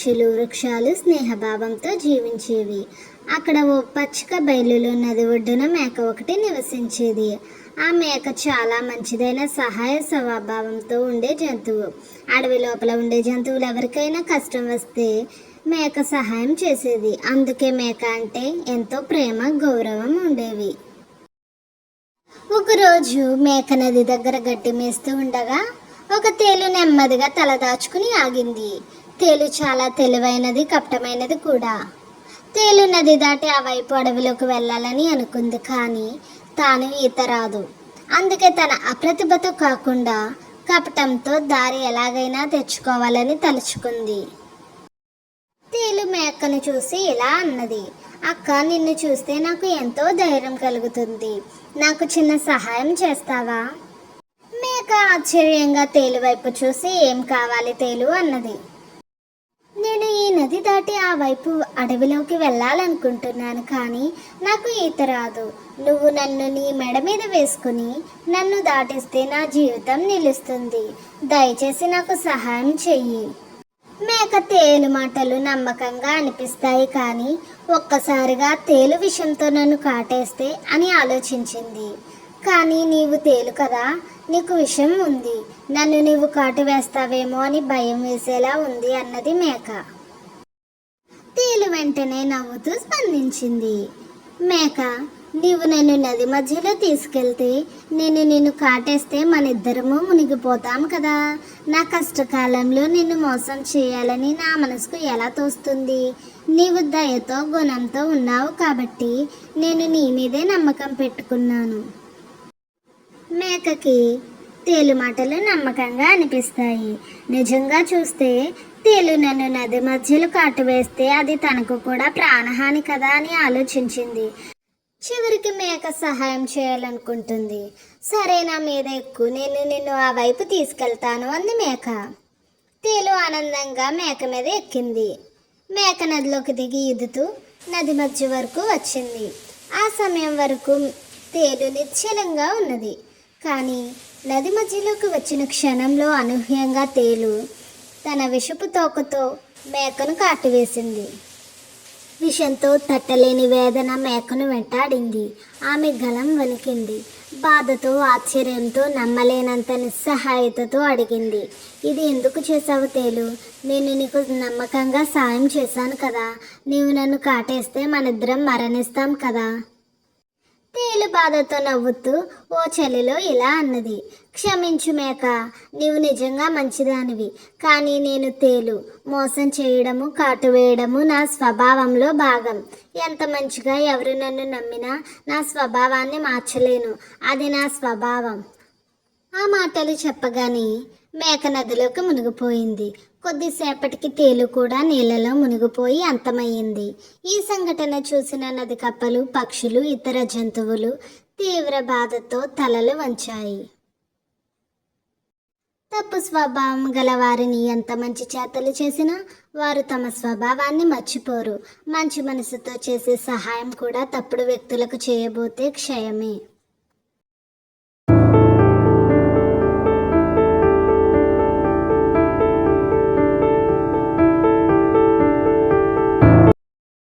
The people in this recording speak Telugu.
పక్షులు వృక్షాలు స్నేహభావంతో జీవించేవి. అక్కడ ఓ పచ్చిక బయలులో నది ఒడ్డున మేక ఒకటి నివసించేది. ఆ మేక చాలా మంచిదైన సహాయ స్వభావంతో ఉండే జంతువు. అడవి లోపల ఉండే జంతువులు ఎవరికైనా కష్టం వస్తే మేక సహాయం చేసేది. అందుకే మేక అంటే ఎంతో ప్రేమ గౌరవం ఉండేవి. ఒకరోజు మేక నది దగ్గర గడ్డి మేస్తూ ఉండగా ఒక తేలు నెమ్మదిగా తలదాచుకుని ఆగింది. తేలు చాలా తెలివైనది, కపటమైనది కూడా. తేలు నది దాటి ఆ వైపు అడవిలోకి వెళ్ళాలని అనుకుంది, కానీ తాను ఈత రాదు. అందుకే తన అప్రతిభతో కాకుండా కపటంతో దారి ఎలాగైనా తెచ్చుకోవాలని తలుచుకుంది. తేలు మేకను చూసి ఇలా అన్నది, అక్క, నిన్ను చూస్తే నాకు ఎంతో ధైర్యం కలుగుతుంది. నాకు చిన్న సహాయం చేస్తావా? మేక ఆశ్చర్యంగా తేలు వైపు చూసి, ఏం కావాలి తేలు అన్నది. నేను ఈ నది దాటి ఆ వైపు అడవిలోకి వెళ్ళాలనుకుంటున్నాను, కానీ నాకు ఈత రాదు. నువ్వు నన్ను నీ మెడ మీద వేసుకుని నన్ను దాటిస్తే నా జీవితం నిలుస్తుంది. దయచేసి నాకు సహాయం చెయ్యి. మేక తేలు మాటలు నమ్మకంగా అనిపిస్తాయి, కానీ ఒక్కసారిగా తేలు విషంతో నన్ను కాటేస్తే అని ఆలోచించింది. కానీ నీవు తేలు కదా, నీకు విషం ఉంది, నన్ను నీవు కాటు వేస్తావేమో అని భయం వేసేలా ఉంది అన్నది మేక. తేలు వెంటనే నవ్వుతూ స్పందించింది. మేక, నీవు నన్ను నది మధ్యలో తీసుకెళ్తే నేను నిన్ను కాటేస్తే మనిద్దరము మునిగిపోతాం కదా. నా కష్టకాలంలో నిన్ను మోసం చేయాలని నా మనసుకు ఎలా తోస్తుంది? నీవు దయతో గుణంతో ఉన్నావు కాబట్టి నేను నీ మీదే నమ్మకం పెట్టుకున్నాను. మేకకి తేలు మాటలు నమ్మకంగా అనిపిస్తాయి. నిజంగా చూస్తే తేలు నన్ను నది మధ్యలో కాటు వేస్తే అది తనకు కూడా ప్రాణహాని కదా అని ఆలోచించింది. చివరికి మేక సహాయం చేయాలనుకుంటుంది. సరే, నా మీద ఎక్కువ, నేను నిన్ను ఆ వైపు తీసుకెళ్తాను అంది మేక. తేలు ఆనందంగా మేక మీద ఎక్కింది. మేక నదిలోకి దిగి ఈదుతూ నది మధ్య వరకు వచ్చింది. ఆ సమయం వరకు తేలు నిశ్చలంగా ఉన్నది. కానీ నది మధ్యలోకి వచ్చిన క్షణంలో అనూహ్యంగా తేలు తన విషపు తోకతో మేకను కాటివేసింది. విషంతో తట్టలేని వేదన మేకను వెంటాడింది. ఆమె గళం వణికింది. బాధతో, ఆశ్చర్యంతో, నమ్మలేనంత నిస్సహాయతతో అడిగింది, ఇది ఎందుకు చేసావు తేలు? నేను నీకు నమ్మకంగా సాయం చేశాను కదా. నీవు నన్ను కాటేస్తే మనిద్దరం మరణిస్తాం కదా. తేలు బాధతో నవ్వుతూ ఓ చలిలో ఇలా అన్నది, క్షమించు మేక, నీవు నిజంగా మంచిదానివి. కానీ నేను తేలు, మోసం చేయడము, కాటు వేయడము నా స్వభావంలో భాగం. ఎంత మంచిగా ఎవరు నన్ను నమ్మినా నా స్వభావాన్ని మార్చలేను. అది నా స్వభావం. ఆ మాటలు చెప్పగానే మేక నదిలోకి మునిగిపోయింది. కొద్దిసేపటికి తేలు కూడా నీళ్ళలో మునిగిపోయి అంతమయ్యింది. ఈ సంఘటన చూసిన నది కప్పలు, పక్షులు, ఇతర జంతువులు తీవ్ర బాధతో తలలు వంచాయి. తప్పు స్వభావం గల వారిని ఎంత మంచి చేతలు చేసినా వారు తమ స్వభావాన్ని మర్చిపోరు. మంచి మనసుతో చేసే సహాయం కూడా తప్పుడు వ్యక్తులకు చేయబోతే క్షయమే.